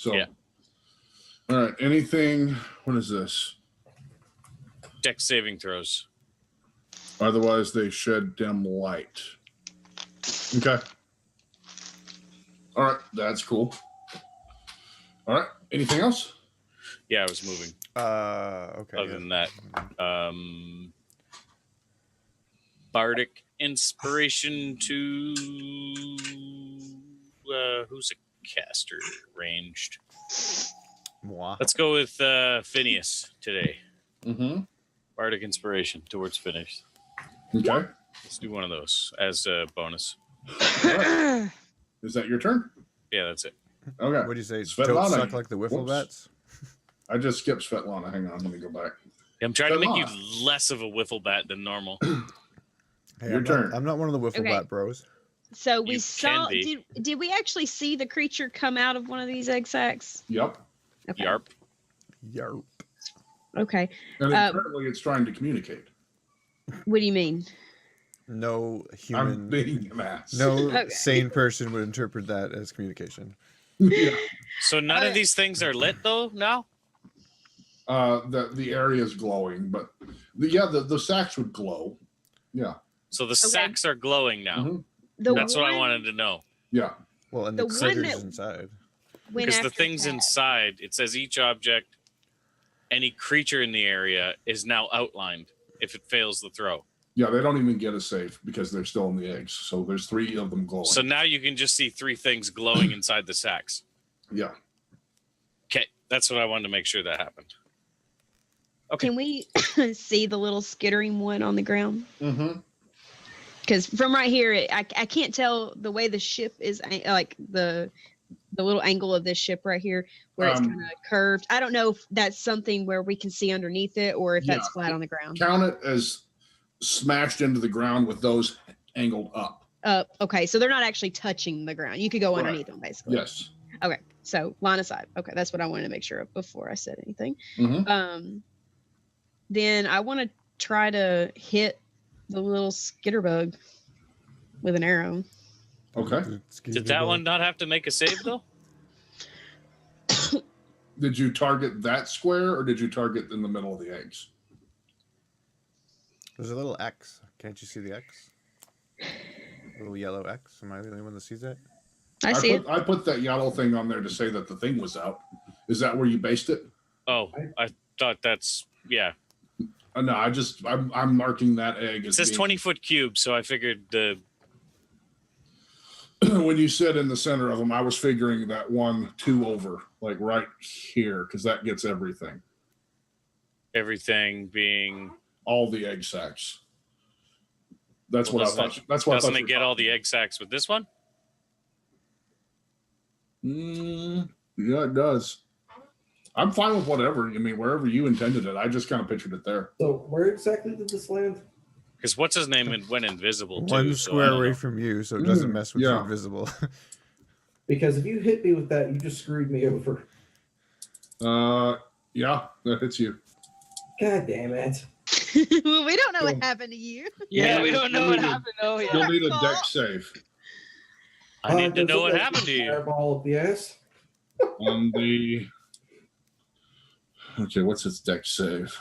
So, yeah. All right. Anything? What is this? Dex saving throws. Otherwise, they shed dim light. Okay. All right. That's cool. All right. Anything else? Yeah, I was moving. Okay. Other than that, bardic inspiration to who's a caster ranged? Moi. Let's go with Finias today. Mm-hmm. Bardic inspiration towards Finias. Okay. Let's do one of those as a bonus. Right. Is that your turn? Yeah, that's it. Okay. What do you say? Svetlana. Don't suck like the wiffle Whoops. bats? I just skipped Svetlana. Hang on. Let me go back. I'm trying to make you Svetlana. less of a wiffle bat than normal. Hey, Your I'm turn. I'm not one of the wiffle bat bros. So we You saw. can be. Did we actually see the creature come out of one of these egg sacs? Yep. Okay. Yarp. Yarp. Okay. And apparently it's trying to communicate. What do you mean? No I'm human, being an ass. no sane person would interpret that as communication. Yeah. So none of these things are lit though now? The area is glowing, but the sacks would glow. Yeah. So the sacks are glowing now. Mhm. That's what I wanted to know. Yeah. Well, and The the one critters that- inside. Because the things inside, it says each object, any creature in the area is now outlined if it fails the throw. Yeah, they don't even get a save because they're still in the eggs. So there's 3 of them glowing. So now you can just see 3 things glowing inside the sacks. Yeah. Okay, that's what I wanted to make sure that happened. Okay. Can we see the little skittering one on the ground? Mm-hmm. Because from right here, I can't tell the way the ship is, like the little angle of this ship right here, where it's kind of curved. I don't know if that's something where we can see underneath it, or if that's flat on the ground. Count it as smashed into the ground with those angled up. Okay, so they're not actually touching the ground. You could go underneath them, basically. Yes. Okay, so line of sight. Okay, that's what I wanted to make sure of before I said anything. Mm-hmm. Then I want to try to hit the little skitterbug with an arrow. Okay. Did that one not have to make a save though? Did you target that square or did you target in the middle of the eggs? There's a little X. Can't you see the X? Little yellow X. Am I the only one that sees that? I see it. I put that yellow thing on there to say that the thing was out. Is that where you based it? Oh, I thought that's, yeah. No, I'm marking that egg It as says being- 20-foot cube, so I figured the... when you said in the center of them, I was figuring that 2 over, like right here, because that gets everything. Everything being... All the egg sacs. That's what I thought. That's what I thought. Doesn't it get all the egg sacs with this one? Yeah, it does. I'm fine with whatever. I mean, wherever you intended it, I just kind of pictured it there. So where exactly did this land? Because what's his name went invisible too. One so square I don't away know. from you, so it doesn't mess with yeah. you invisible. Because if you hit me with that, you just screwed me over. Yeah, that hits you. God damn it. Well, we don't know what happened to you. Yeah, we don't know what happened. Oh, yeah. You'll need a deck save I need to does know it what like happened to you. Fireball up the ass? on the. Okay, what's its deck save?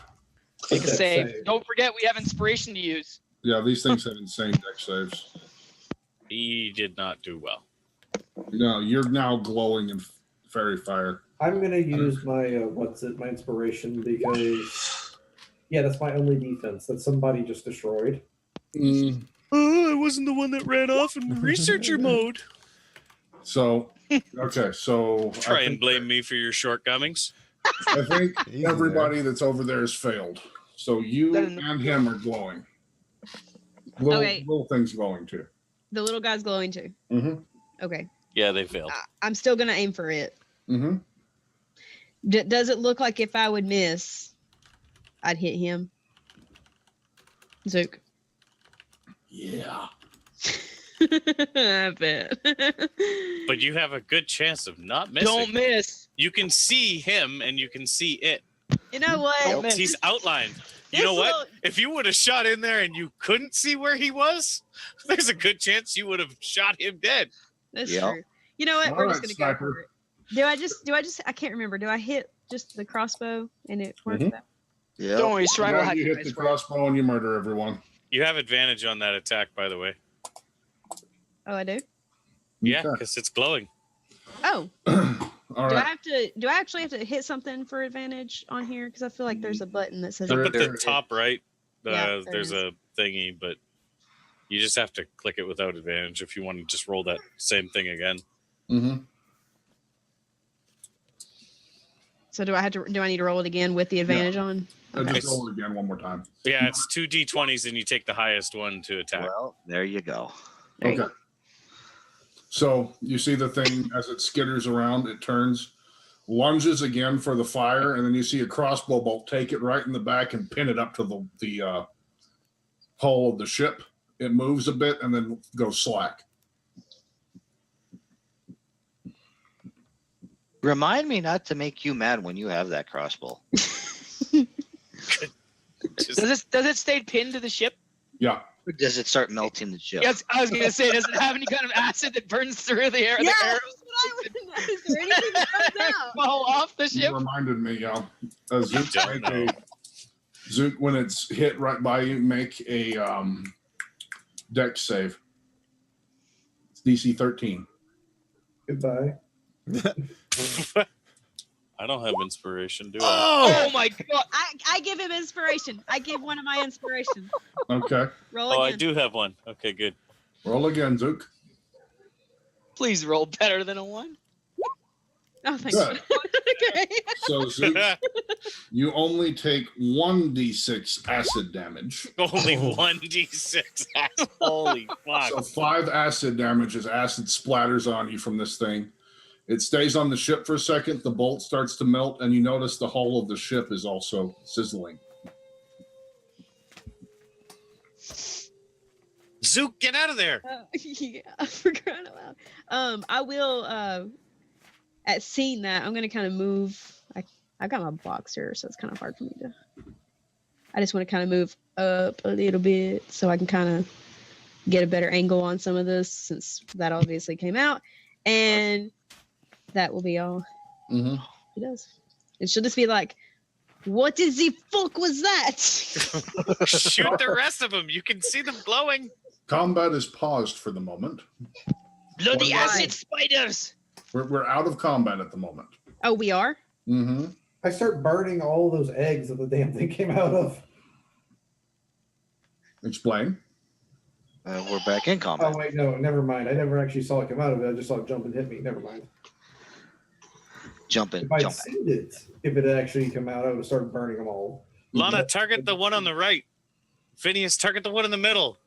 Take a Dex save. Don't forget, we have inspiration to use. Yeah, these things have insane deck saves. He did not do well. No, you're now glowing in fairy fire. I'm gonna use my my inspiration because that's my only defense that somebody just destroyed. Oh, I wasn't the one that ran off in researcher mode. So, okay, so Try and blame me for your shortcomings. I think Easy everybody that's over there has failed. So you Then- and him are glowing. Okay. Little things glowing too. The little guy's glowing too. Mm-hmm. Okay. Yeah, they failed. I'm still going to aim for it. Mm-hmm. Does it look like if I would miss, I'd hit him? Zook. Yeah. I bet. But you have a good chance of not missing. Don't miss. You can see him and you can see it. You know what? Don't miss. He's outlined. You This know what? little- If you would have shot in there and you couldn't see where he was, there's a good chance you would have shot him dead. That's Yeah. true. You know what? All We're just right, going to go sniper. for it. Do I just? I can't remember. Do I hit just the crossbow and it works? Mhm. That? Yeah. Don't worry, Sragg will Yeah, have you you hit guys the for it. crossbow and you murder everyone. You have advantage on that attack, by the way. Oh, I do. Yeah, Okay. because it's glowing. Oh, All do I right. have to? Do I actually have to hit something for advantage on here? Because I feel like there's a button that says. Up There- at the top right, Yeah, there there's it a thingy, but you just have to click it without advantage if you want to just roll that same thing again. Mm-hmm. So do I have to? Do I need to roll it again with the advantage on? Okay. Just roll it again one more time. Yeah, it's 2 d20s and you take the highest one to attack. Well, there you go. There you Okay. So you see the thing as it skitters around, it turns, lunges again for the fire, and then you see a crossbow bolt take it right in the back and pin it up to the hull of the ship. It moves a bit and then goes slack. Remind me not to make you mad when you have that crossbow. Just- Does it stay pinned to the ship? Yeah. Or does it start melting the ship? Yes, I was gonna say, does it have any kind of acid that burns through the air? Yeah, The arrows that's what I would know. Is there anything that comes out? fall off the You ship? reminded me, Zook, don't know. Zook, when it's hit right by you, make a dex save. It's DC 13. Goodbye. I don't have inspiration, do I? Oh my god! I give him inspiration. I give one of my inspiration. Okay. Roll Oh, I again. do have one. Okay, good. Roll again, Zook. Please roll better than a 1. Oh, thank Good. you. Okay. So, Zook, you only take 1d6 acid damage. Only 1d6. Holy fuck. So 5 acid damage as acid splatters on you from this thing. It stays on the ship for a second. The bolt starts to melt, and you notice the hull of the ship is also sizzling. Zook, get out of there. Yeah, I forgot about. I will. At seeing that, I'm gonna kind of move. I got my boxer, so it's kind of hard for me to. I just want to kind of move up a little bit so I can kind of get a better angle on some of this, since that obviously came out, and that will be all Mm-hmm. he does. It should just be like, "What is the fuck was that?" Shoot the rest of them. You can see them glowing. Combat is paused for the moment. Bloody Why? acid spiders! We're out of combat at the moment. Oh, we are. Mm-hmm. I start burning all those eggs that the damn thing came out of. Explain. We're back in combat. Oh wait, no, never mind. I never actually saw it come out of it. I just saw it jump and hit me. Never mind. Jumping, If I'd jumping. seen it, if it had actually come out, I would have started burning them all. Lana, target the one on the right. Finias, target the one in the middle.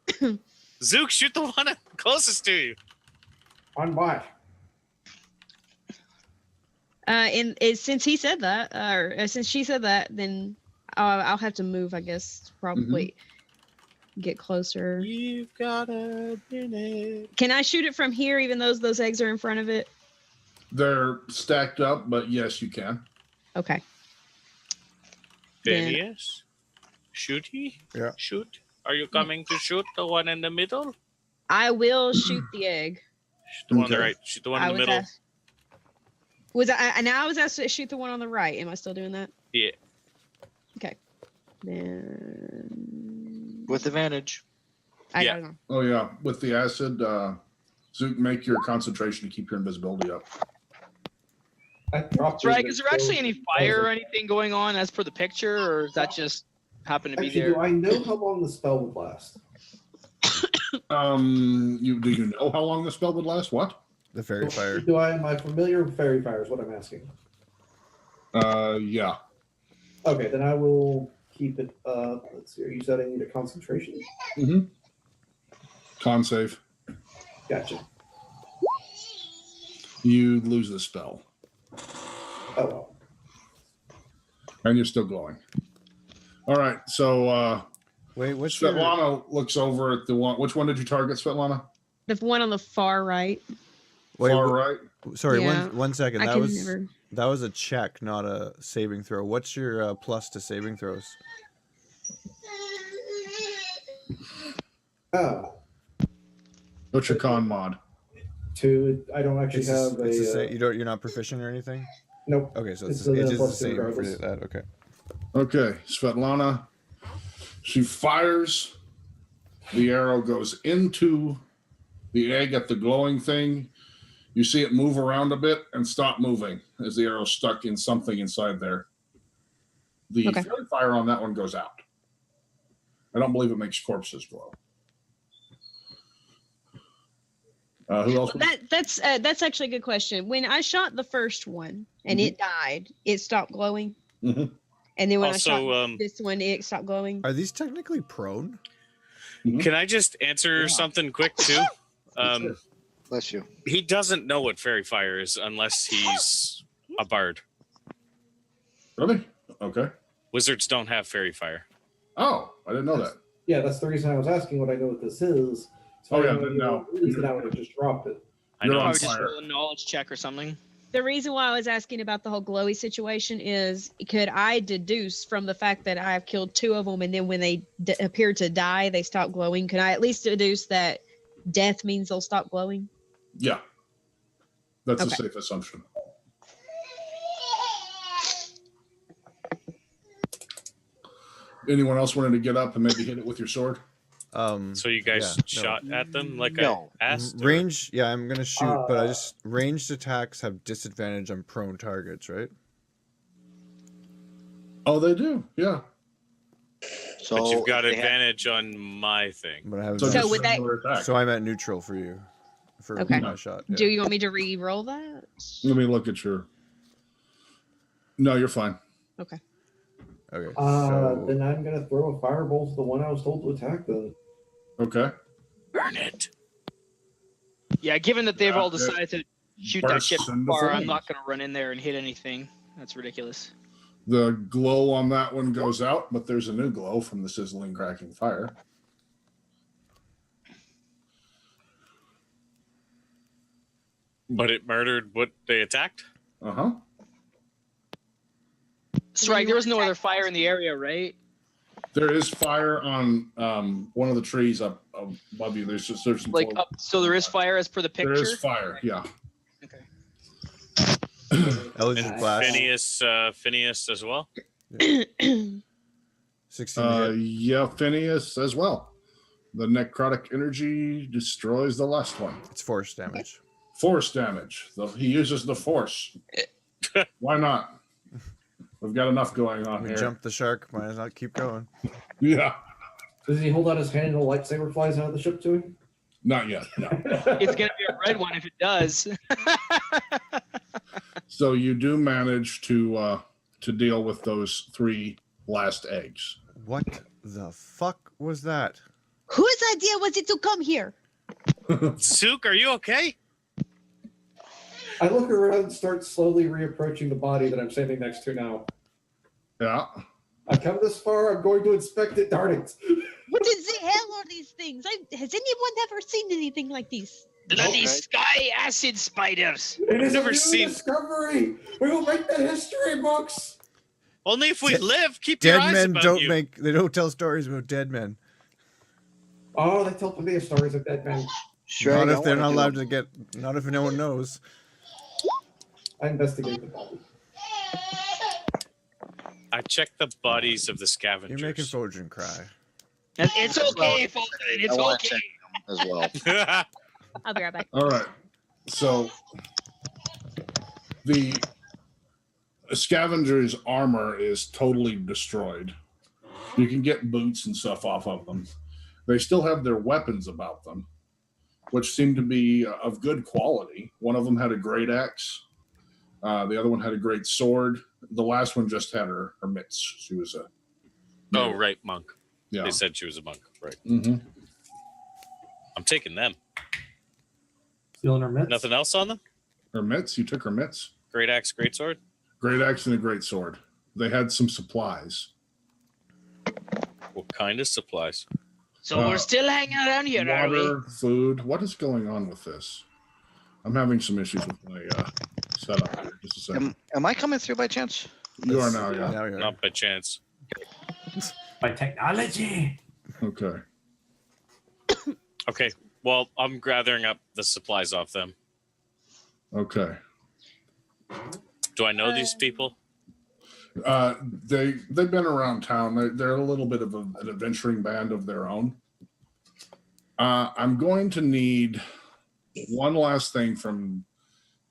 Zook, shoot the one closest to you. On what? Since he said that, or since she said that, then I'll have to move. I guess probably get closer. You've got a minute. Can I shoot it from here, even though those eggs are in front of it? They're stacked up, but yes, you can. Okay. Then- Finias, shooty. Yeah. Shoot. Are you coming to shoot the one in the middle? I will shoot the egg. Shoot the one on the Okay. right. Shoot the one I in the was middle. asked. I was asked to shoot the one on the right. Am I still doing that? Yeah. Okay. Then With advantage. I Yeah. don't know. Oh yeah, with the acid, Zook, make your concentration to keep your invisibility up. I dropped it. Sragg, is there actually any fire or anything going on as per the picture, or does that just happen to be Actually, do there? I know how long the spell would last? Do you know how long the spell would last? What? The fairy fire. Am I familiar with fairy fire is what I'm asking. Yeah. Okay, then I will keep it up. Let's see. You said I need a concentration? Mm-hmm. Con save. Gotcha. You lose the spell, Oh well. and you're still glowing. All right, so Wait, what's your... Svetlana looks over at the one. Which one did you target, Svetlana? The one on the far right. Wait, Far right. sorry, Yeah. one second. I That can was never. that was a check, not a saving throw. What's your plus to saving throws? Oh. What's your con mod? 2. I don't actually have it's the a. same. You're not proficient or anything. Nope. Okay, so It's it's the just the plus 2 same for regardless. that. Okay. Okay, Svetlana. She fires. The arrow goes into the egg at the glowing thing. You see it move around a bit and stop moving as the arrow's stuck in something inside there. The Okay. fairy fire on that one goes out. I don't believe it makes corpses glow. Who else? That's actually a good question. When I shot the first one and it died, it stopped glowing. Mhm. And then when Also, I shot this one, it stopped glowing. Are these technically prone? Can I just answer something quick too? Bless you. He doesn't know what fairy fire is unless he's a bard. Really? Okay. Wizards don't have fairy fire. Oh, I didn't know that. Yeah, that's the reason I was asking what I know what this is. So Oh, I yeah, know then no. Then I would have just dropped it. I You're know. on Probably just fire. roll a knowledge check or something. The reason why I was asking about the whole glowy situation is, could I deduce from the fact that I've killed 2 of them and then when they appear to die, they stop glowing? Could I at least deduce that death means they'll stop glowing? Yeah. That's Okay. a safe assumption. Anyone else wanted to get up and maybe hit it with your sword? So you guys yeah, shot at them like No. I asked? or- Range, yeah, I'm gonna shoot, but I just ranged attacks have disadvantage on prone targets, right? Oh, they do. Yeah. So But you've got if they have- advantage on my thing. But I have So, So just would that- regular attack. so I'm at neutral for you. For Okay. my shot. Yeah. Do you want me to re-roll that? Let me look at your. No, you're fine. Okay. So Then I'm gonna throw a firebolt to the one I was told to attack. Then. Okay. Burn it. Yeah, given that they've all it decided to shoot that bursts ship into far, I'm flames. not going to run in there and hit anything. That's ridiculous. The glow on that one goes out, but there's a new glow from the sizzling, cracking fire. But it murdered what they attacked? Uh huh. Sragg, there was no other fire in the area, right? There is fire on one of the trees up above you. There's some Like flames. up, so there is fire as per the picture. There is fire. Yeah. Okay. Eldritch And Blast. Finias as well? 16 to hit. Yeah, Finias as well. The necrotic energy destroys the last one. It's force damage. Force damage. He uses the force. Why not? We've got enough going on We here. jumped the shark. Might as well keep going. Yeah. Does he hold out his hand and a lightsaber flies out of the ship to him? Not yet. No. It's going to be a red one if it does. So you do manage to deal with those 3 last eggs. What the fuck was that? Whose idea was it to come here? Zook, are you okay? I look around and start slowly reapproaching the body that I'm standing next to now. Yeah. I've come this far. I'm going to inspect it. Darn it! What in the hell are these things? Has anyone ever seen anything like this? Bloody Okay. sky acid spiders. It is never a new seen- discovery. We will make the history books. Only if we Dead- live. Keep your Dead eyes men about don't you. they don't tell stories about dead men. Oh, they tell plenty of stories of dead men. Shrag, Not if they're I not wanna allowed do to get. Not if no one knows. I investigate the body. I checked the bodies of the You're scavengers. making Foedrin cry. It's okay, Foedrin. It's I wanna okay. check as well. I'll be right back. All right. So the scavenger's armor is totally destroyed. You can get boots and stuff off of them. They still have their weapons about them, which seem to be of good quality. One of them had a great axe. The other one had a great sword. The last one just had her mitts. She was a Oh, right, monk. yeah. They said she was a monk. Right. Mm-hmm. I'm taking them. Stealing her mitts. Nothing else on them? Her mitts. You took her mitts. Great axe, great sword? Great axe and a great sword. They had some supplies. What kind of supplies? So Uh, we're still hanging around here, are we? Water, food. What is going on with this? I'm having some issues with my setup here. Just a second. Am I coming through by chance? You are now, yeah. Now you're. Not by chance. By technology. Okay. Okay. Well, I'm gathering up the supplies off them. Okay. Do I know these people? They've been around town. They're a little bit of an adventuring band of their own. I'm going to need one last thing from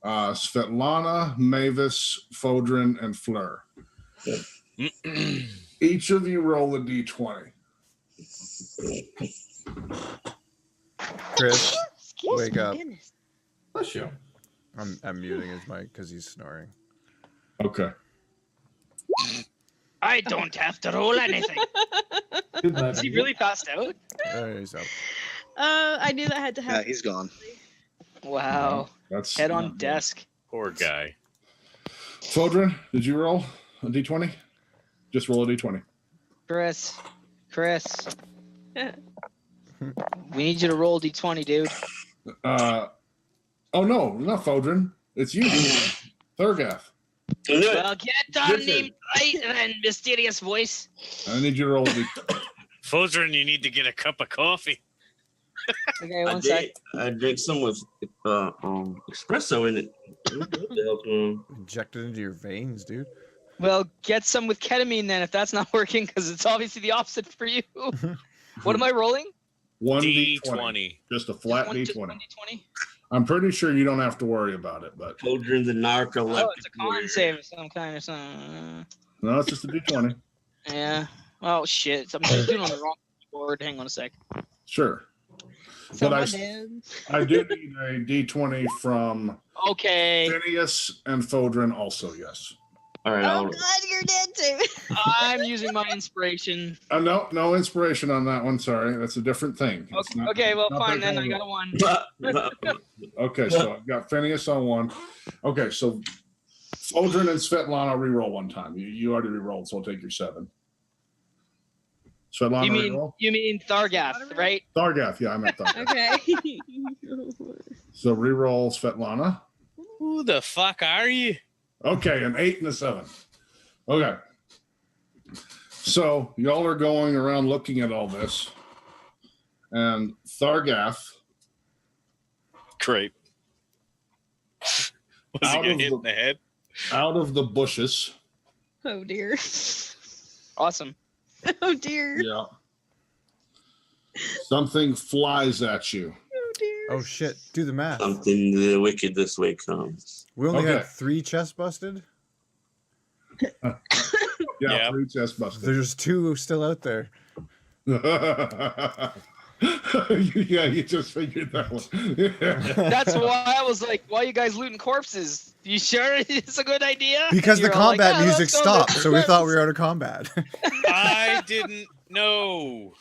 Svetlana, Maevis, Foedrin, and Fleur. Each of you roll a d20. Chris, wake my up. goodness. Bless you. I'm muting his mic because he's snoring. Okay. I don't have to roll anything. Good night. Is he really passed out? There he's up. I knew that had to Yeah, happen. he's gone. Wow. That's Head not on good. desk. Poor guy. Foedrin, did you roll a d20? Just roll a d20. Chris. We need you to roll D20, dude. Oh no, not Foedrin. It's you, Thargeth. Well, get on name right then, mysterious voice. I need you to roll a d. Foedrin, you need to get a cup of coffee. Okay, one sec. I drink some with espresso in it. Inject it into your veins, dude. Well, get some with ketamine then if that's not working, because it's obviously the opposite for you. What am I rolling? One D20. Just a flat Just d20. one D20? I'm pretty sure you don't have to worry about it, but Foedrin, the narcoleptic. Oh, it's a con save of some kind or something. no, it's just a d20. Yeah. Oh, shit. I'm doing it on the wrong board. Hang on a sec. Sure. So But my I dad. do need a d20 from Okay. Phineas and Foedrin also, yes. All right, Oh I'll, God, you're dead too. I'm using my inspiration. No inspiration on that one. Sorry, that's a different thing. It's Okay, not- okay, well, not fine that then. I kind of- got a 1. Okay, so I've got Phineas on one. Okay, so Foedrin and Svetlana reroll one time. You already rerolled, so I'll take your 7. Svetlana reroll. You mean Thargeth, right? Thargeth, yeah, I meant Thargeth. Okay. So reroll Svetlana. Who the fuck are you? Okay, an 8 and a 7. Okay. So y'all are going around looking at all this. And Thargeth, Great. Was he Out gonna of hit the- in the head? out of the bushes. Oh dear. Awesome. Oh dear. Yeah. Something flies at you. Oh dear. Oh shit! Do the math. something the wicked this way comes. We only Okay. had 3 chests busted. Yeah, Yeah. 3 chests busted. There's 2 still out there. Yeah, you just figured that one. That's why I was like, why are you guys looting corpses? You sure it's a good idea? Because the You're all like, combat "Oh, music let's go stopped, loot so we thought we corpses." were out of combat. I didn't know.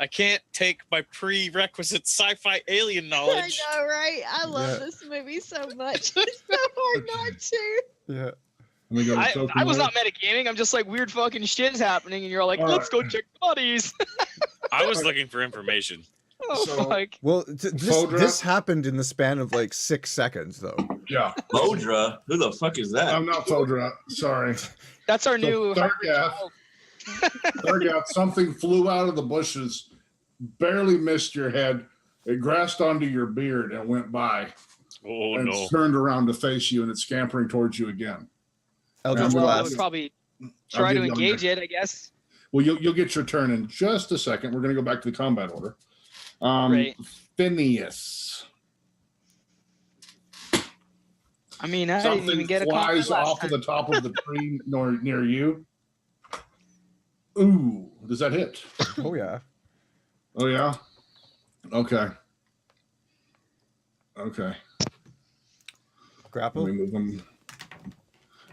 I can't take my prerequisite sci-fi alien I knowledge. know, right? I love Yeah. this movie so much. It's so hard not to. yeah. Let me go to I token was mode. not metagaming. I'm just like weird fucking shit is happening, and you're like, All let's go right. check bodies. I was looking for information. Oh So- fuck. Well, Fodra? this happened in the span of like 6 seconds, though. Yeah, Modra? Who the fuck is that? I'm not Foedrin. Sorry. That's our So new. Thargeth, Thargeth, something flew out of the bushes, barely missed your head. It grasped onto your beard and went by, Oh and no. turned around to face you, and it's scampering towards you again. Eldritch Yeah, Well, I Blast. would probably try give to you engage it, I guess. Well, you'll get your turn in just a second. We're going to go back to the combat order. Right. Phineas. I mean, I didn't even Something get a flies comment last off time. of the top of the tree near you. Ooh, does that hit? Oh yeah. Oh yeah. Okay. Okay. Grapple. Let me move them.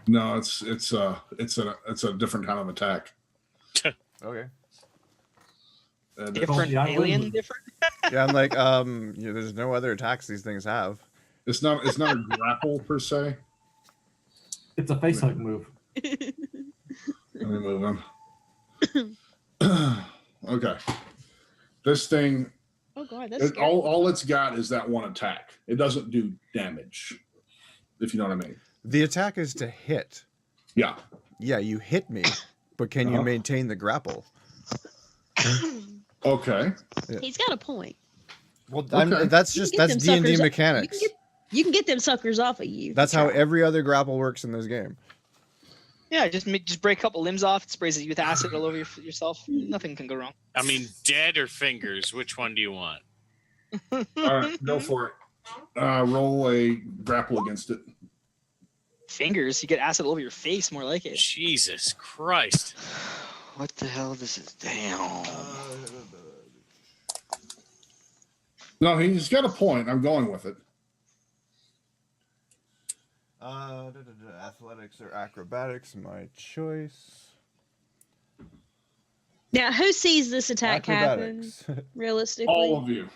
No, it's a different kind of attack. Okay. Different Yeah, I alien, wouldn't- different. Yeah, I'm like, there's no other attacks these things have. It's not a grapple per se. It's a face hug move. Let me move them. Okay. This thing, Oh God, that's scary. all it's got is that one attack. It doesn't do damage, if you know what I mean. The attack is to hit. Yeah. Yeah, you hit me, but can you Uh-huh. maintain the grapple? Okay. He's got a point. Well, Okay. that's You just can get that's them D&D suckers- mechanics. You can get them suckers off of you. That's how every other grapple works in this game. Yeah, just break a couple limbs off. It sprays you with acid all over yourself. Nothing can go wrong. I mean, dead or fingers? Which one do you want? All right, go for it. Roll a grapple against it. Fingers, you get acid all over your face, more like it. Jesus Christ. What the hell? This is damn. No, he's got a point. I'm going with it. Athletics or acrobatics, my choice. Now, who sees this attack happen? Acrobatics. Realistically, All of you.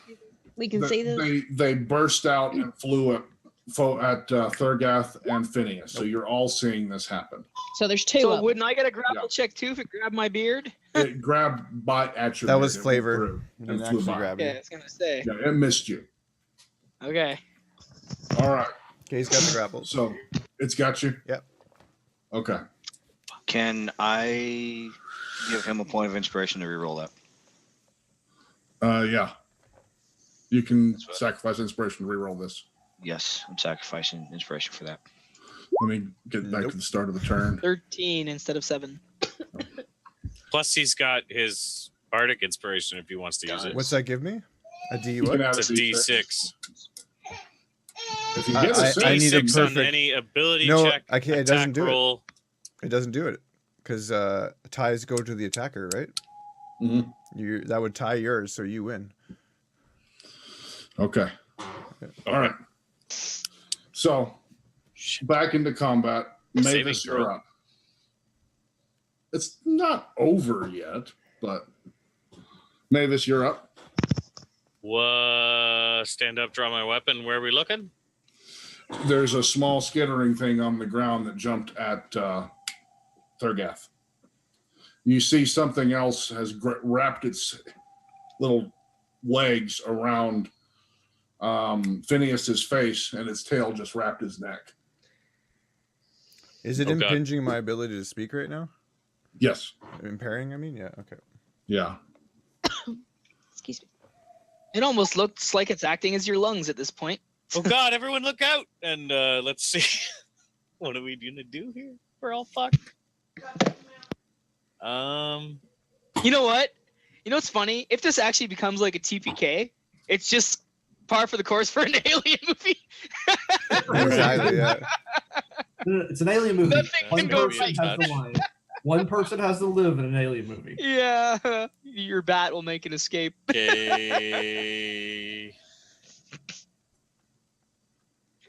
we can see this. They burst out and flew at Thargeth and Finias. So you're all seeing this happen. So there's two. So of them. wouldn't I get a grapple check too if it grabbed my beard? It grabbed by at your That beard. was It went flavor. through You and didn't flew actually by. grab Yeah, it. I was gonna say. Yeah, it missed you. Okay. All right. Okay, he's got the grapple. So it's got you? Yep. Okay. Can I give him a point of inspiration to reroll that? Yeah. You can That's right. sacrifice inspiration to reroll this. Yes, I'm sacrificing inspiration for that. Let me get back to the start of the turn. 13 instead of 7. Plus, he's got his bardic inspiration if he wants to use it. What's that give me? A D You what? can add It's a D6. If you get a six, I need a D6 on perfect- any ability No, check, I can't. It attack doesn't do roll. it. It doesn't do it because ties go to the attacker, right? Mhm. That would tie yours, so you win. Okay. All right. So back into combat. Saving Maevis, throw. you're up. It's not over yet, but Maevis, you're up. Stand up, draw my weapon. Where are we looking? There's a small skittering thing on the ground that jumped at Thargeth. You see something else has wrapped its little legs around Finias's face, and its tail just wrapped his neck. Is it Oh, God. impinging my ability to speak right now? Yes. Impairing, I mean? Yeah, okay. Yeah. Excuse me. It almost looks like it's acting as your lungs at this point. Oh God! Everyone, look out! And let's see, what are we gonna do here? We're all fucked. You know what? You know what's funny? If this actually becomes like a TPK, it's just par for the course for an alien movie. Exactly, yeah. It's an alien movie. Nothing One can go person right. has to line. One person has to live in an alien movie. Yeah, your bat will make an escape. Okay.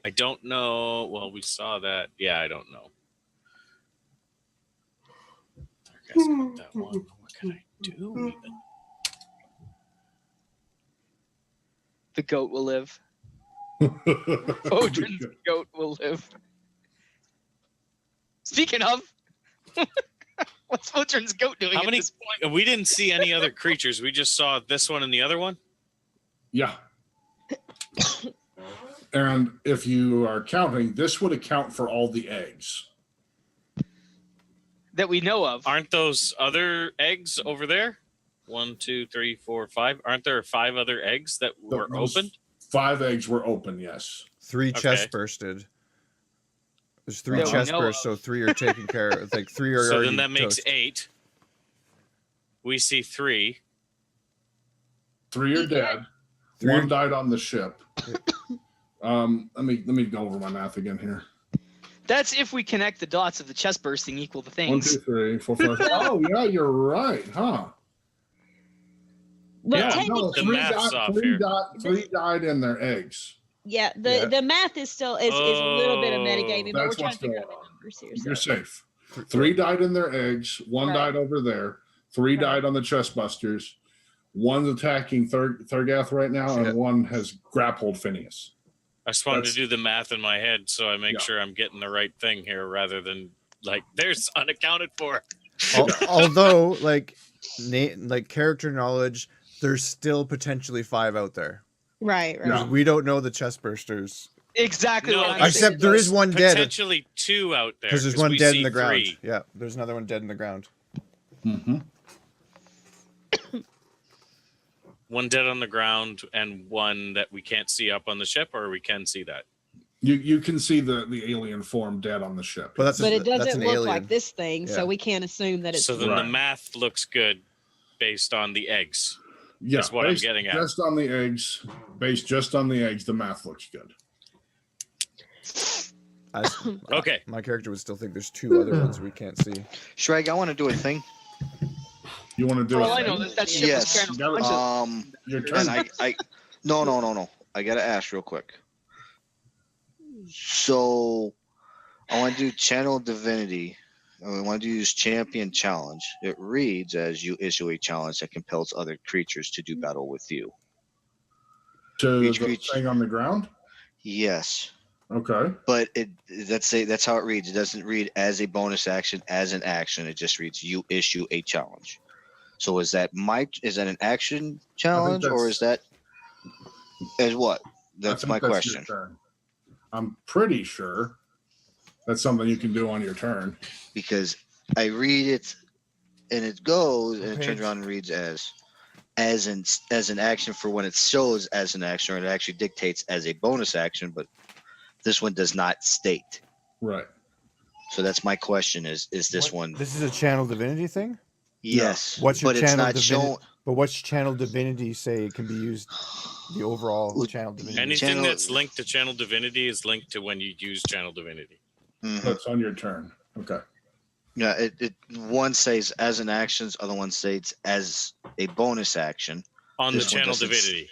I don't know. Well, we saw that. Yeah, I don't know. I guess not that one. What can I do? Even? The goat will live. Foedrin's goat will live. Speaking of, what's Foedrin's goat doing How at many? this point? We didn't see any other creatures. We just saw this one and the other one. Yeah. And if you are counting, this would account for all the eggs. That we know of. Aren't those other eggs over there? 1, 2, 3, 4, 5. Aren't there 5 other eggs that were Those opened? 5 eggs were open, yes. 3 chest Okay. bursted. There's 3 That we chest know bursts, so 3 are taken care of. Like 3 are So already then that makes toast. 8. We see 3. 3 are dead. 3 1 died on the ship. Let me go over my math again here. That's if we connect the dots of the chest bursting equal the 1, things. 2, 3, 4, 5. Oh yeah, you're right, huh? Well, Yeah, technically, the math's off here. 3 died in their eggs. yeah, Yeah. the math is still is a little bit of metagaming, but we're That's trying what's to figure going out the on. numbers here. You're So. safe. 3 died in their eggs. 1 Right. died over there. 3 Right. died on the chest busters. 1's attacking Thargeth right now, Yeah. and 1 has grappled Finias. I just wanted That's- to do the math in my head so I make Yeah. sure I'm getting the right thing here rather than like there's unaccounted for. Although, like character knowledge, there's still potentially 5 out there. Right, right. Yeah. We don't know the chest bursters. Exactly No, what I'm there's- saying. Except there is one dead. Potentially 2 out there Because there's one we dead see in the ground. 3. Yeah, there's another one dead in the ground. Mm-hmm. 1 dead on the ground and 1 that we can't see up on the ship, or we can see that. You can see the alien form dead on the ship. But But it that's doesn't an look alien. like this thing, Yeah. so we can't assume that it's. So then Right. the math looks good based on the eggs. Yeah, That's what I'm getting at. Just on the eggs, based just on the eggs, the math looks good. Okay. My character would still think there's two other ones we can't see. Shrag, I want to do a thing. You want to do For it? all I know, that ship Yes. was kind of. Your turn. And no. I gotta ask real quick. So, I want to do Channel Divinity. I want to use Champion Challenge. It reads as you issue a challenge that compels other creatures to do battle with you. To each the creature- thing on the ground? Yes, Okay. but that's how it reads. It doesn't read as a bonus action, as an action. It just reads you issue a challenge. So is that an action challenge, or is that as what? That's my your question. turn. I'm pretty sure that's something you can do on your turn. Because I read it and it goes and it turns Page. around and reads as an action for when it shows as an action, or it actually dictates as a bonus action, but this one does not state. Right. So that's my question: is this one? This is a channel divinity thing. Yes. What's your but it's channel not divinity? shown. But what's channel divinity say it can be used? The overall channel divinity. Anything Channel- that's linked to Channel Divinity is linked to when you use Channel Divinity. Mhm. That's on your turn. Okay. Yeah, it one says as an action, other one states as a bonus action. On This the one Channel doesn't Divinity.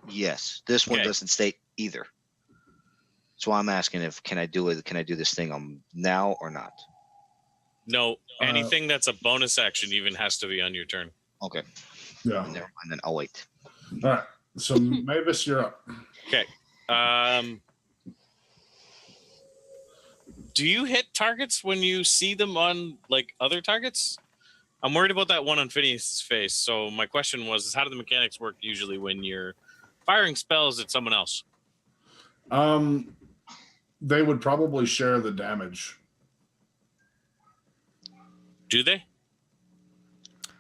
Yes, this one Okay. doesn't state either. So I'm asking can I do this thing now or not? No, anything that's a bonus action even has to be on your turn. Okay, Yeah. never mind. Then I'll wait. All right. So Maevis, you're up. Okay. Do you hit targets when you see them on like other targets? I'm worried about that one on Finias' face. So my question was, how do the mechanics work usually when you're firing spells at someone else? They would probably share the damage. Do they?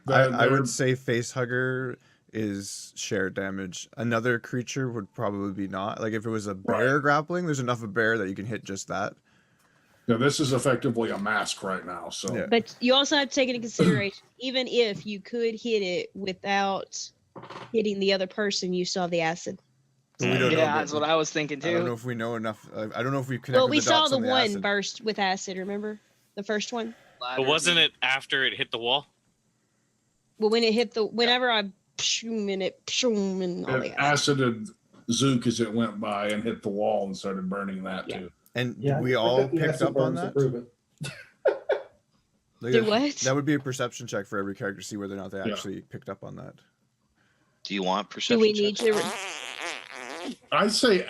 I They're- would say face hugger is shared damage. Another creature would probably be not. Like if it was a bear Right. grappling, there's enough of bear that you can hit just that. Yeah, this is effectively a mask right now. So Yeah. But you also have to take into consideration, even if you could hit it without hitting the other person, you saw the acid. But we don't know. Yeah, about- that's what I was thinking I don't know too. if we know enough. I don't know if we connected Well, we the saw dots the on one acid. burst with acid. Remember the first one? But wasn't it after it hit the wall? Well, when it hit whenever I pshoom and it pshoom and all it the acid. acided Zook as it went by and hit the wall and started burning that Yeah. too. And Yeah, we I all think the picked acid up on burns to that. prove it. Like, Do what? That would be a perception check for every character to see whether or not they Yeah. actually picked up on that. Do you want Do perception? we need check? to? I'd say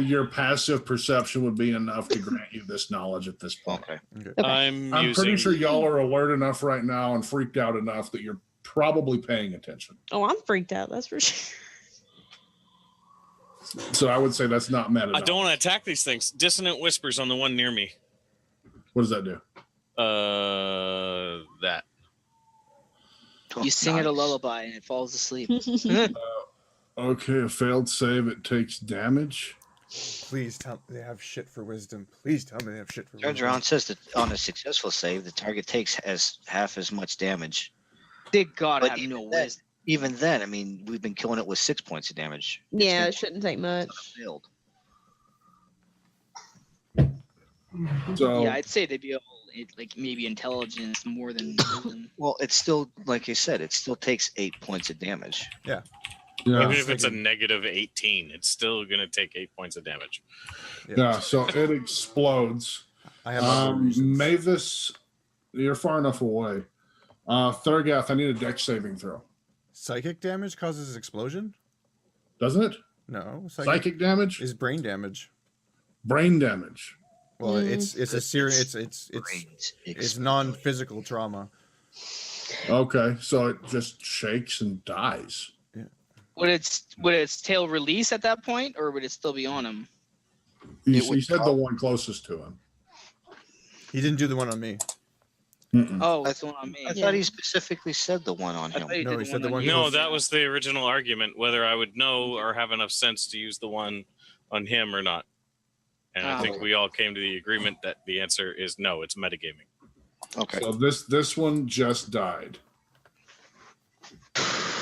your passive perception would be enough to grant you this knowledge at this point. Okay. Okay. I'm I'm using. pretty sure y'all are alert enough right now and freaked out enough that you're probably paying attention. Oh, I'm freaked out. That's for sure. So I would say that's not meta. I don't want to attack these things. Dissonant whispers on the one near me. What does that do? That. You sing it a Nice. lullaby and it falls asleep. Okay, a failed save. It takes damage. Please tell me they have shit for wisdom. Please tell me they have shit for Turns wisdom. around, says that on a successful save, the target takes half as much damage. They gotta But have even no then- wisdom. Even then, I mean, we've been killing it with 6 points of damage. Yeah, it It's shouldn't take much. been failed. So Yeah, I'd say they'd be like maybe intelligence more than wisdom. Well, it's still, like I said, it still takes 8 points of damage. yeah. Even if it's a Thinking- negative 18, it's still going to take 8 points of damage. Yeah, so it explodes. I have other reasons. Maevis, you're far enough away. Thargeth, I need a dex saving throw. Psychic damage causes explosion? Doesn't it? No. Psychic damage? is brain damage. Brain damage. Well, Mm. it's a serious it's Brains it's explode. non-physical trauma. Okay, so it just shakes and dies. Would its tail release at that point, or would it still be on him? You, It would you said the one closest to him. He didn't do the one on me. Mm-mm. Oh, I it's the one on me. I thought he specifically said the one on I him. thought he No, did he said the on one you. No, close. that was the original argument, whether I would know or have enough sense to use the one on him or not. And I think we all came to the agreement that the answer is no, it's metagaming. Okay. So this one just died.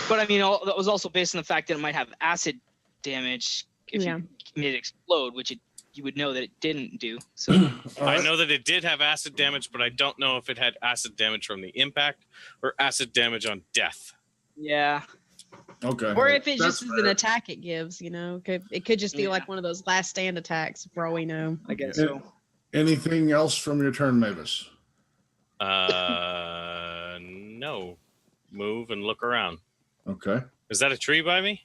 But I mean, that was also based on the fact that it might have acid damage if you made it explode, which you would know that it didn't do. So I know that it did have acid damage, but I don't know if it had acid damage from the impact or acid damage on death. Yeah. Okay. Or if it That's just is fair. an attack it gives, it could just be Yeah. like one of those last stand attacks for all we know. I guess Yeah. so. Anything else from your turn, Maevis? No. Move and look around. Okay. Is that a tree by me?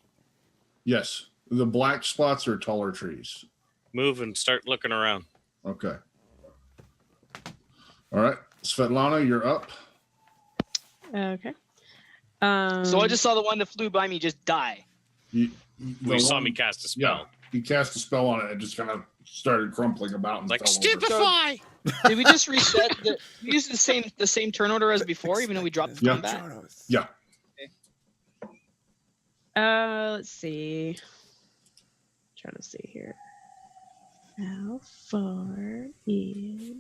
Yes. The black spots are taller trees. Move and start looking around. Okay. All right. Svetlana, you're up. Okay. So I just saw the one that flew by me just die. You saw me cast a spell. You cast a spell on it and just kind of started crumpling about and Like fell over. stupefy. Did we just reset? We used the same turn order as before, even though we dropped the Yeah. combat? Yeah. Let's see. Trying to see here. How far is?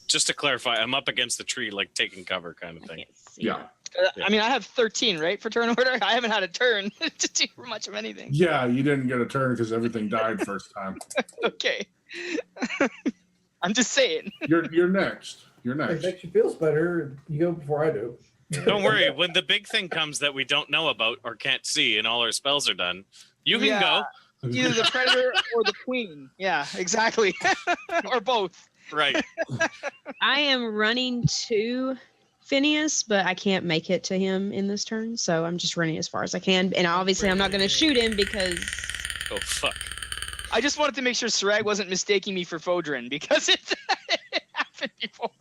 Just to clarify, I'm up against the tree, like taking cover kind of I thing. can't see. Yeah. I mean, I have 13, right, for turn order. I haven't had a turn to do much of anything. Yeah, you didn't get a turn because everything died first time. Okay. I'm just saying. You're next. You're If it next. makes you feel better, you go before I do. Don't worry. When the big thing comes that we don't know about or can't see, and all our spells are done, you can Yeah. go. Either the predator or the queen. Yeah, exactly. Or both. Right. I am running to Finias, but I can't make it to him in this turn, so I'm just running as far as I can. And obviously, I'm not going to shoot him because Oh fuck. I just wanted to make sure Sragg wasn't mistaking me for Foedrin because it happened before.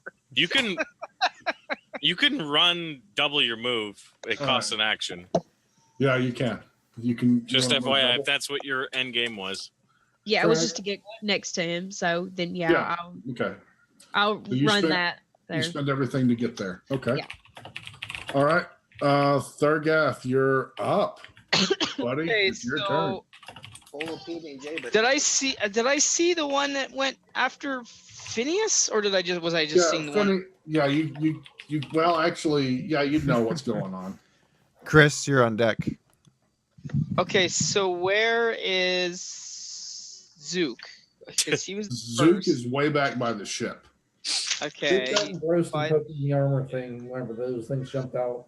You can run double your move. It costs an action. Yeah, you can. You can. Just you wanna FYI, double? if that's what your end game was. yeah, it was Correct. just to get next to him. So then, Yeah. Okay. I'll So you run spent- that there. You spend everything to get there. Okay. Yeah. All right. Thargeth, you're up, buddy. Okay, It's your turn. so did I see the one that went after Finias, or was I just seeing the one? Yeah, you well actually, yeah, you'd know what's going on. Chris, you're on deck. Okay, so where is Zook? Because he was Zook first. is way back by the ship. Okay. Shoot that engrossed Fine. and poking the armor thing whenever those things jumped out.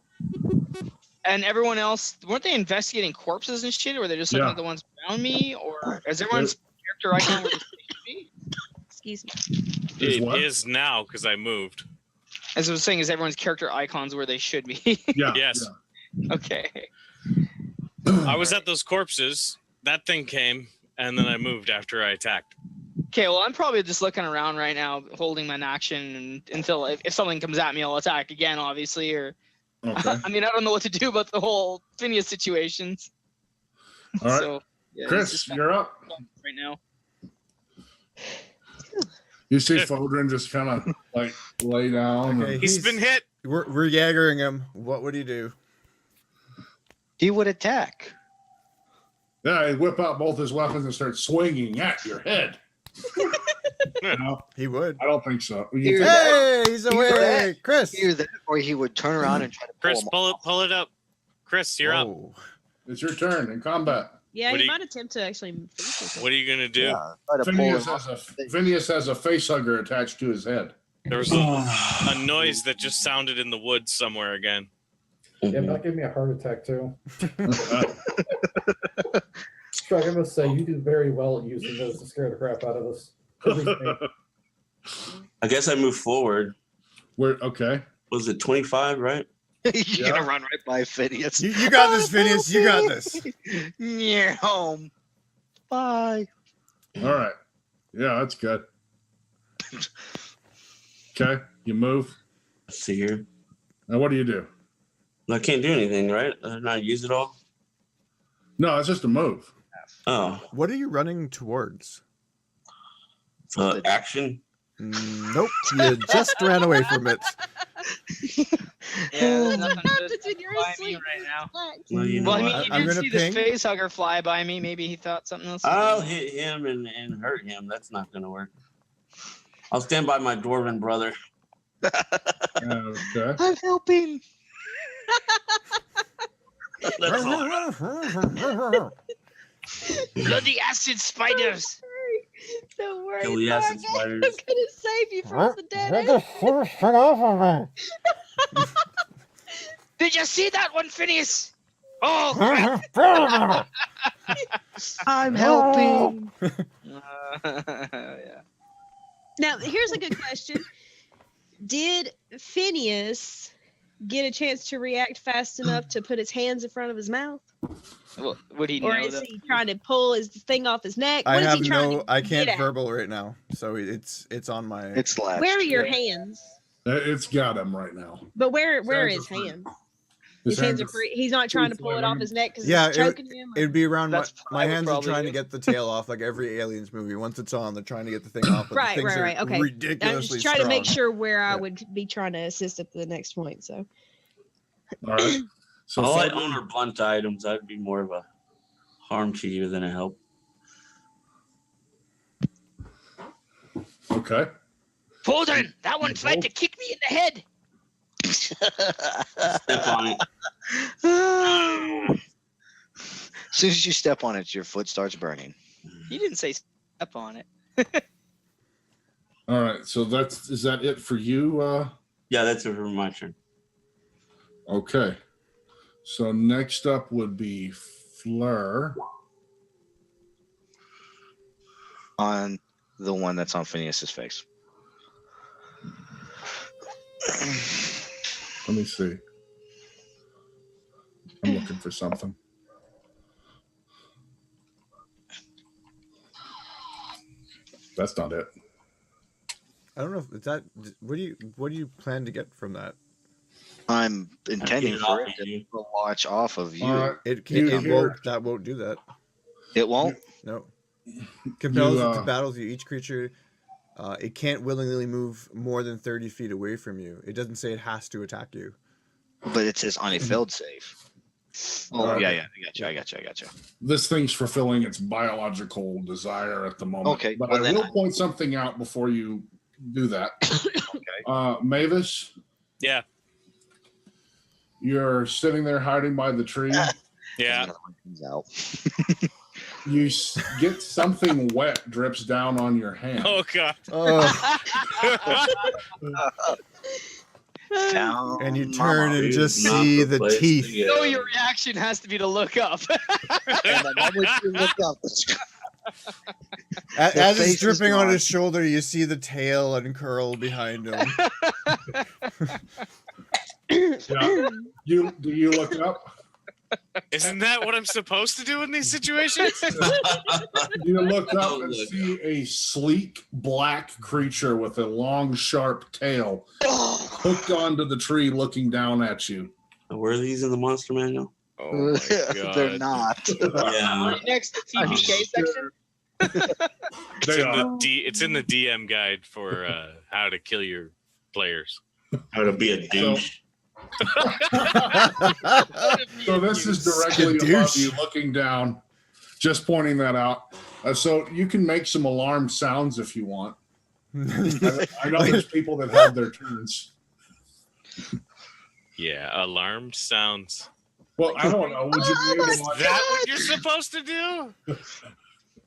And everyone else, weren't they investigating corpses and shit, or were they just looking Yeah. at the ones around me, or is everyone's character icon where they should be? Excuse me. Is It what? is now because I moved. As I was saying, is everyone's character icons where they should be? Yeah. Yes. Okay. I was at those corpses. That thing came, and then I moved after I attacked. Okay, well, I'm probably just looking around right now, holding my action until if something comes at me, I'll attack again, obviously. Or Okay. I mean, I don't know what to do about the whole Finias situations. All right. So, yeah, it's Chris, just you're up. right now. You see Foedrin just kind of like lay down. Okay. and- He's been hit. We're Jaggering him. What would he do? He would attack. Yeah, he'd whip out both his weapons and start swinging at your head. No, He would. I don't think so. You Here. think- Hey, he's away. that. Chris. Either that, or he would turn around and try to pull Chris, him pull it up. Chris, you're up. Whoa. It's your turn in combat. Yeah, What he do you- might attempt to actually finish it. What are you gonna do? Yeah, try to pull him Finias has a face hugger attached to his head. There was a noise that just sounded in the woods somewhere again. Yeah, that gave me a heart attack too. Shrug, I must say, you do very well at using those to scare the crap out of us. Everything. I guess I moved forward. Okay. Was it 25, right? You're gonna run right by Finias. You got this, Finias. You got this. Near home. Bye. All right. Yeah, that's good. Okay. You move. Let's see here. Now, what do you do? I can't do anything, right? Not use it all. No, it's just a move. Oh, What are you running towards? action. Nope. You just ran away from it. Yeah, there's nothing happens good when you're by me asleep? right now. Well, you know Well, I mean, what? you I'm did gonna see this ping. face hugger fly by me. Maybe he thought something else. was I'll going on. hit him and hurt him. That's not gonna work. I'll stand by my dwarven brother. Okay. I'm helping. That's all. Bloody acid spiders. Don't worry. Kill the acid Thargeth. spiders. I'm gonna save you from the dead end. Did you see that one, Finias? Oh, crap. I'm helping. Yeah. Now, here's a good question. Did Finias get a chance to react fast enough to put his hands in front of his mouth? Well, would he Or know is that? he trying to pull his thing off his neck? I What is have he trying no. to I can't get at? verbal right now, so it's on my. It's latched. Where are your yeah. hands? It's got him right now. But where are hands his are free. hands? His hands are free. He's not trying to pull it off his neck because Yeah, it's choking him. or- It'd be around my, That's my what I would hands are probably trying to do. get the tail off, like every Aliens movie. Once it's on, they're trying to get the thing off. But Right, the things right, are right, okay. I'm ridiculously just trying to make strong. sure where I Yeah. would be trying to assist at the next point. So All right. So All I Foedrin- own are blunt items. I'd be more of a harm to you than a help. Okay. Foedrin, that one tried to kick me in the head. Step on it. As soon as you step on it, your foot starts burning. You didn't say step on it. All right. So is that it for you? Yeah, that's it for my turn. Okay. So next up would be Fleur. On the one that's on Finias's face. Let me see. I'm looking for something. That's not it. I don't know if it's that. What do you plan to get from that? I'm intending Get it for off it of you. to watch off of you. All right. It You it hear- won't. That won't do that. It won't. No. Compels it to uh, battle with you. Each creature, it can't willingly move more than 30 feet away from you. It doesn't say it has to attack you. But it says on a failed save. Oh, Okay. yeah. I got you. This thing's fulfilling its biological desire at the moment. Okay, But well I then will point something out before you do that. Maevis, Yeah. you're sitting there hiding by the tree. Yeah. Another one comes out. You get something wet drips down on your hand. Oh god. Oh, Found and you Mama. turn and Dude, just not see the the place to teeth. get. No, your reaction has to be to look up. And the moment you look up, As The it's face is dripping on gone. his shoulder, you see the tail uncurl behind him. Yeah. Do you look up? Isn't that what I'm supposed to do in these situations? You look up and see a sleek black creature with a long, sharp tail hooked onto the tree looking down at you. Were these in the monster manual? Oh my they're god. not. Yeah. Next TPK section. It's in the DM guide for how to kill your players. How to be a douche. So this is directly above Skadoosh. you, looking down. Just pointing that out. So you can make some alarm sounds if you want. I know there's people that have their turns. Yeah, alarm sounds. Well, I don't know. Would you be able Is to that what you're supposed to do?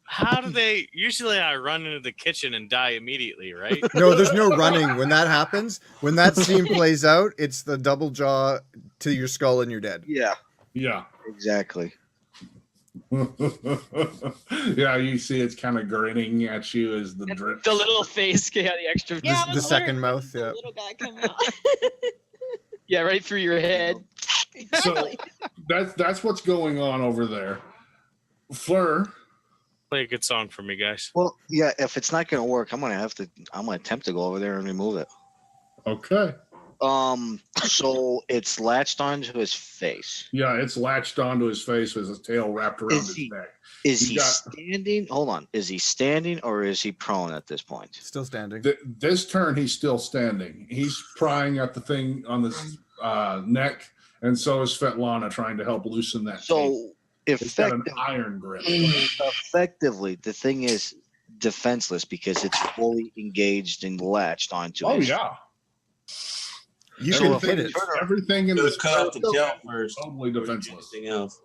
How do they? Usually, I run into the kitchen and die immediately, right? No, there's no running. When that happens, when that scene plays out, it's the double jaw to your skull and you're dead. Yeah, Yeah. exactly. Yeah, you see it's kind of grinning at you as the drip. The little face, yeah, the extra. Yeah, I The was second wondering mouth, when yeah. the little guy come out. Yeah, right through your head. So that's what's going on over there. Fleur, Play a good song for me, guys. Well, yeah. If it's not gonna work, I'm gonna attempt to go over there and remove it. okay. So it's latched onto his face. Yeah, it's latched onto his face with his tail wrapped around Is his he- neck. Is You he got- standing? Hold on. Is he standing or is he prone at this point? Still standing. This turn, he's still standing. He's prying at the thing on this neck, and so is Svetlana trying to help loosen that. So it's got an iron grip. Effectively, the thing is defenseless because it's fully engaged and latched onto it. Oh yeah. You can hit it. Everything in this cut off the tail first. Totally defenseless. Anything else?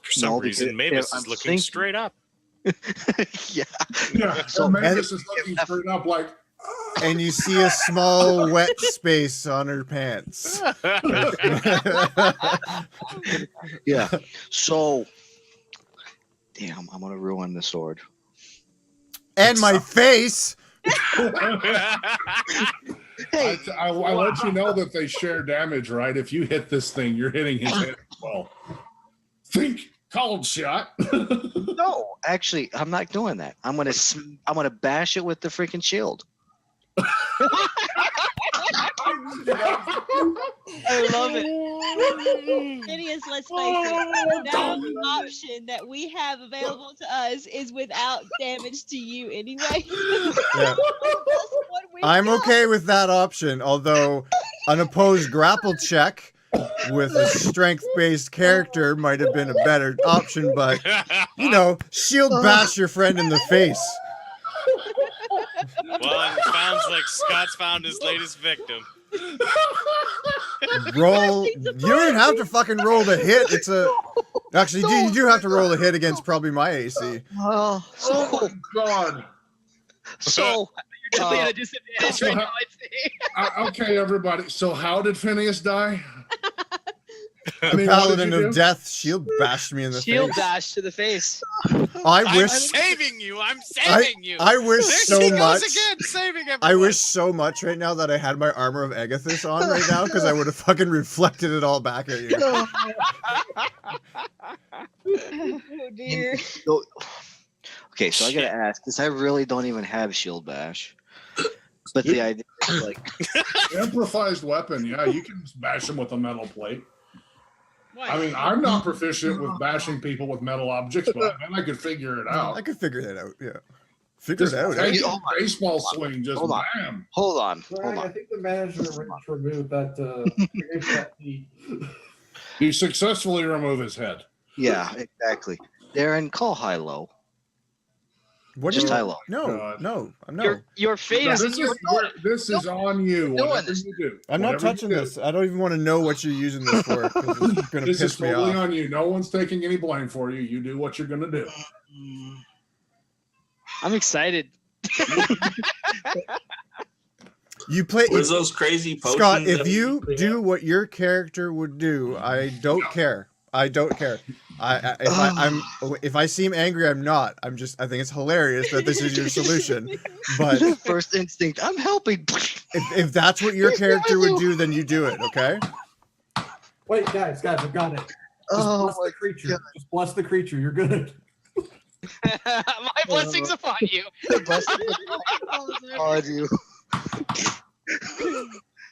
For some reason, Maevis is looking straight up. Yeah. Yeah. So Maevis is looking straight up like. And you see a small wet space on her pants. Yeah. So, damn, I'm gonna ruin the sword. And my face. Hey, I let you know that they share damage, right? If you hit this thing, you're hitting his head as well. Think cold shot. No, actually, I'm not doing that. I'm gonna bash it with the freaking shield. I love it. Finias, let's face it, the only option that we have available to us is without damage to you anyway. Yeah. I'm okay with that option, although an opposed grapple check with a strength-based character might have been a better option, but, you know, shield bash your friend in the face. Well, it sounds like Scott's found his latest victim. Roll. You don't even have to fucking roll the hit. It's a. Actually, you do have to roll a hit against probably my AC. Oh, Oh my god. So you're definitely at a disadvantage right now, I'd say. Okay, everybody. So how did Phineas die? I mean, Paladin of Death shield bashed me in the Shield face. dash to the face. I I'm wish. saving you. I'm saving you. I wish There so she goes much. again, saving everyone. I wish so much right now that I had my armor of Agathis on right now because I would have fucking reflected it all back at you. Oh dear. Okay, so I gotta ask, because I really don't even have shield bash. But the idea is like improvised weapon. Yeah, you can bash them with a metal plate. I mean, I'm not proficient with bashing people with metal objects, but man, I could figure it out. I could figure that out. Yeah, figure it out. Take Eh? a baseball swing, just bam. Hold on. I think the manager removed that. You successfully remove his head. Yeah, exactly. Darren, call high-low. What Just do you- high-low. No, God. no, I'm not. Your fate No, is in your this is on you. doing Whatever this. you do. I'm not Whatever you touching do. this. I don't even want to know what you're using this for. 'Cause it's gonna This is piss me totally off. on you. No one's taking any blame for you. You do what you're gonna do. I'm excited. You play. Where's those crazy potions? Scott, if that we you usually do have? what your character would do, I don't care. I don't care. If I seem angry, I'm not. I think it's hilarious that this is your solution. But First instinct, I'm helping. if that's what your character would do, then you do it. Okay. Wait, guys, I've got it. Just bless the creature. Just bless the creature. You're good. My blessings upon you. Oh, you.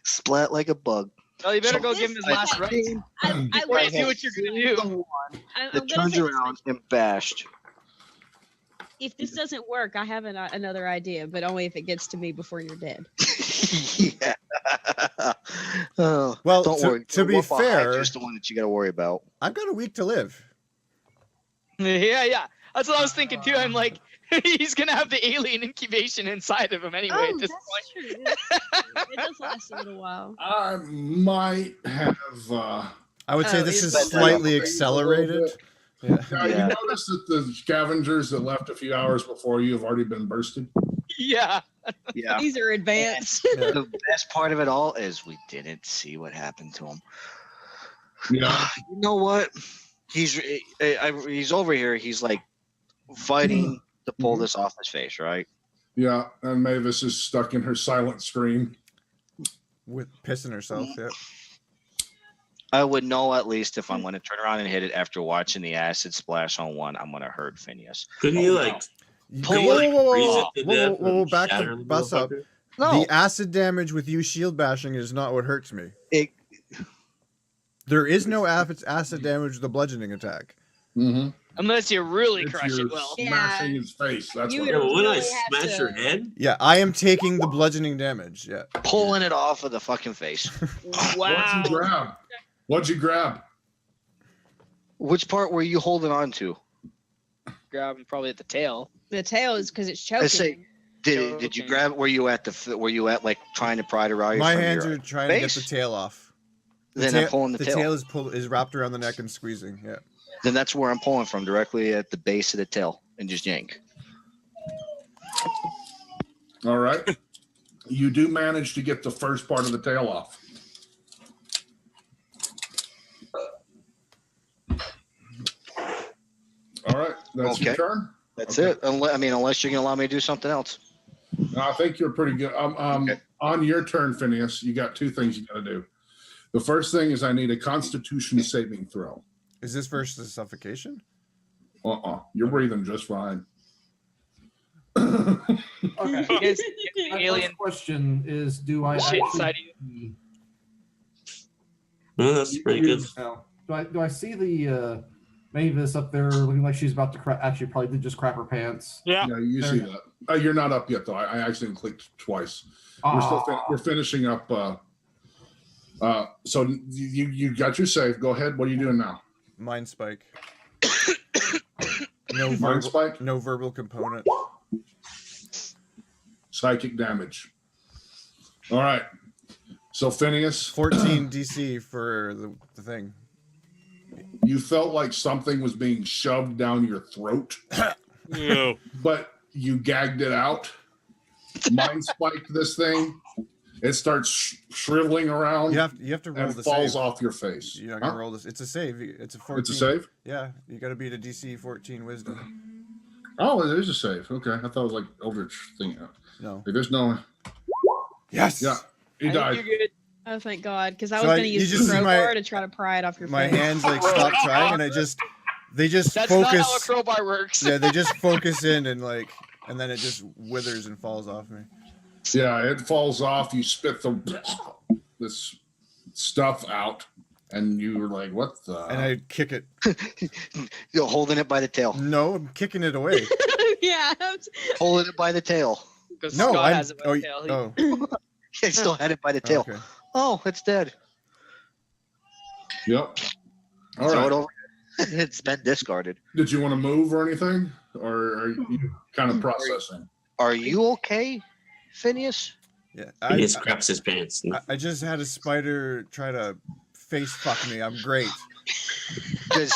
Splat like a bug. Well, you better go give him his last rites. Before you do what you're gonna do. That turns around and bashed. If this doesn't work, I have another idea, but only if it gets to me before you're dead. Yeah. Oh, Well, don't worry. to be fair, just the one that you got to worry about. I've got a week to live. Yeah. That's what I was thinking too. I'm like, he's gonna have the alien incubation inside of him anyway at this point. True. It does last a little while. I might have. I would say Oh, this is is that slightly right? accelerated. Yeah. Now, you notice that the scavengers that left a few hours before you have already been bursted. Yeah. Yeah. These are advanced. The best part of it all is we didn't see what happened to him. Yeah. You know what? He's over here. He's like fighting to pull this off his face, right? Yeah. And Maevis is stuck in her silent scream. With pissing herself. Yeah. I would know at least if I'm going to turn around and hit it after watching the acid splash on one, I'm going to hurt Finias. Couldn't you like Pull Whoa, it. whoa, whoa, freeze whoa, it to whoa, death whoa, whoa, and back shatter the the bus up. motherfucker? No, The acid damage with you shield bashing is not what hurts me. it, There is no acid damage with the bludgeoning attack. Mm-hmm. Unless you really It's crush your it well. smashing his face. That's You what. Yeah, but when I really have smash her to- head, Yeah, I am taking the bludgeoning damage. Yeah. Pulling it off of the fucking face. Wow. What'd you grab? What'd you grab? Which part were you holding on to? Grab him probably at the tail. The tail is because it's choking. say- him. Did you grab? Were you at like trying to pry it around your? My from hands your are trying to get the face? tail off. Then I'm pulling the tail. is wrapped around the neck and squeezing. Yeah. Then that's where I'm pulling from, directly at the base of the tail, and just yank. All right. You do manage to get the first part of the tail off. All right. That's your Okay. turn. That's Okay. it. Unless you're gonna allow me to do something else. No, I think you're pretty good. Okay. On your turn, Finias, you got two things you got to do. The first thing is I need a Constitution saving throw. Is this versus suffocation? You're breathing just fine. Okay. Yes, My alien first question is, do I shit actually inside of you. oh, that's pretty good. now, do I see the Maevis up there looking like she's about to actually probably did just crap her pants? Yeah. Yeah, you There see you that. You're not up yet, though. I accidentally clicked twice. We're finishing up. So you got your save. Go ahead. What are you doing now? Mind spike. No Mind verbal, spike, no verbal component. psychic damage. All right. So Finias, 14 DC for the thing. you felt like something was being shoved down your throat, No. but you gagged it out. Mind spiked this thing. It starts shriveling around You have to roll and the falls save. off your face. You're not gonna Huh? roll this. It's a save. It's a 14. It's a save? Yeah, you got to beat a DC 14 Wisdom. Oh, it is a save. Okay. I thought it was like Eldritch thing. No. There's no. Yes. Yeah. He I think died. you're good. Oh, thank God, because I So was I- going to you use just the see my- crowbar to try to pry it off your My face. hands like stop trying, and they just That's not how a focus. crowbar works. Yeah, they just focus in and then it just withers and falls off me. Yeah, it falls off. You spit this stuff out, and you were like, "What the?" And I kick it. You're holding it by the tail. No, I'm kicking it away. Yeah. Holding it by the tail. Because No, Scott I'm. has it by the tail. Oh, I still had it by the tail. okay. Oh, it's dead. Yep. All Throw right. it over. It's been discarded. Did you want to move or anything, or are you kind of processing? Are you okay, Finias? Yeah, He just craps his pants. I just had a spider try to face fuck me. I'm great. 'Cause-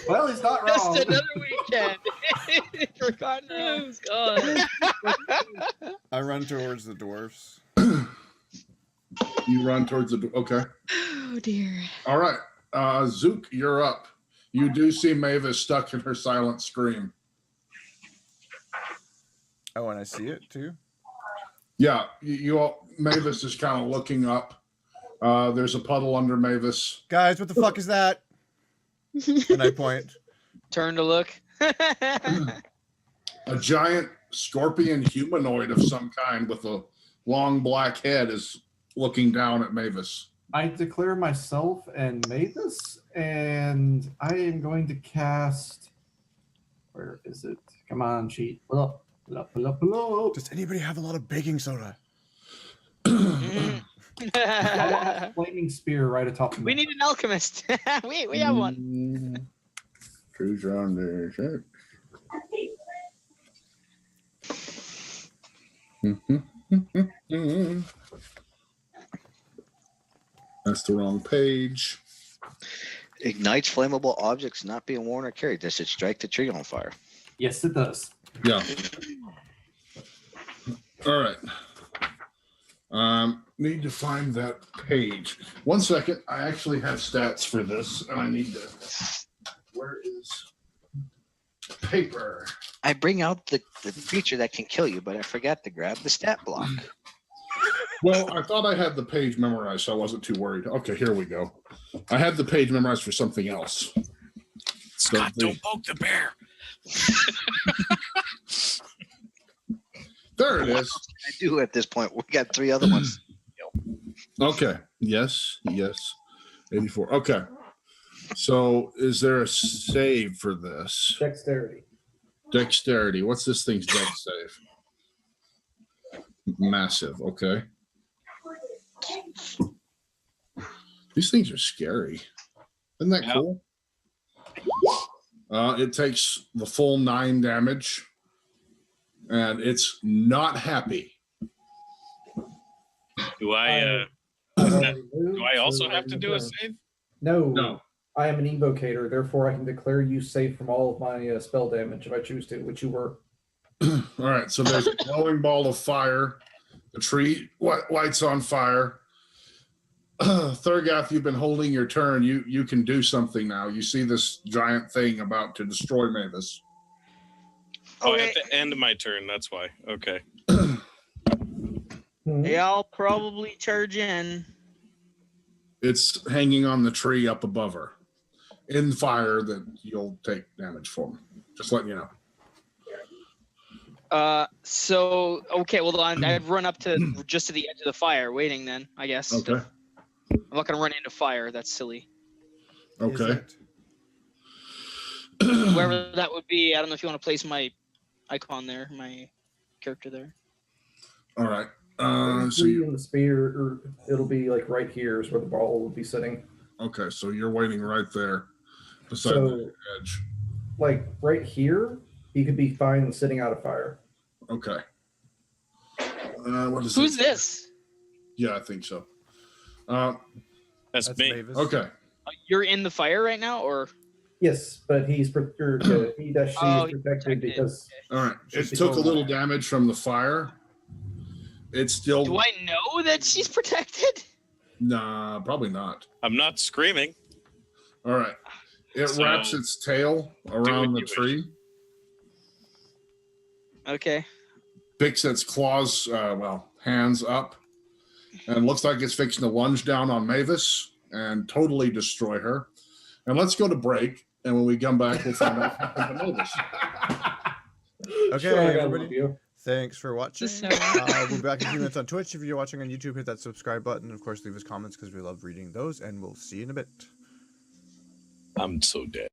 Well, he's not wrong. Just another weekend. For God knows. God. I run towards the dwarfs. You run towards the. Okay. Oh, dear. All right. Zook, you're up. You do see Maevis stuck in her silent scream. Oh, and I see it too. Yeah, you all. Maevis is kind of looking up. There's a puddle under Maevis. Guys, what the fuck is that? And I point. Turn to look. A giant scorpion humanoid of some kind with a long black head is looking down at Maevis. I declare myself and Maevis, and I am going to cast. Where is it? Come on, cheat. Pull up, pull up, pull up, pull up. Does anybody have a lot of baking soda? Flaming spear right atop. of We me. need an alchemist. we have one. Choose your own check. That's the wrong page. Ignites flammable objects not being worn or carried. Does it strike the tree on fire? Yes, it does. Yeah. All right. Need to find that page. 1 second. I actually have stats for this, and I need to. Where is paper? I bring out the creature that can kill you, but I forgot to grab the stat block. Well, I thought I had the page memorized, so I wasn't too worried. Okay, here we go. I had the page memorized for something else. Scott, So don't poke the bear. There it is. I do at this point. We got 3 other ones. Okay. Yes. 84. Okay. So, is there a save for this? Dexterity. Dexterity. What's this thing's dex save? Massive. Okay. These things are scary. Isn't that cool? It takes the full 9 damage, and it's not happy. Do I also have to do a save? No. I am an invocator, therefore I can declare you safe from all of my spell damage if I choose to, which you were. All right, so there's a glowing ball of fire. The tree lights on fire. Thargeth, you've been holding your turn. You can do something now. You see this giant thing about to destroy Maevis. Oh, I have to end my turn. That's why. Okay. Yeah, I'll probably charge in. It's hanging on the tree up above her. In fire that you'll take damage from. Just letting you know. Okay, well, I'd run up to just to the edge of the fire, waiting then, I guess. Okay. I'm not gonna run into fire. That's silly. Okay. Wherever that would be, I don't know if you want to place my icon there, my character there. All right. So in the spear, or it'll be like right here is where the ball will be sitting. Okay, so you're waiting right there beside the edge. Like right here, he could be fine sitting out of fire. Okay. What is Who's this? Yeah, I think so. That's me. Maevis. Okay. You're in the fire right now, or? Yes, but he's protected because. All right. It took a little damage from the fire. It's still. Do I know that she's protected? Nah, probably not. I'm not screaming. All right. It wraps its tail around the tree. Okay. Picks its claws, hands up, and looks like it's fixing to lunge down on Maevis and totally destroy her. And let's go to break. And when we come back, we'll find out what happened to Maevis. Okay, everybody. Thanks for watching. We'll be back in a few minutes on Twitch. If you're watching on YouTube, hit that subscribe button. Of course, leave us comments because we love reading those. And we'll see you in a bit. I'm so dead.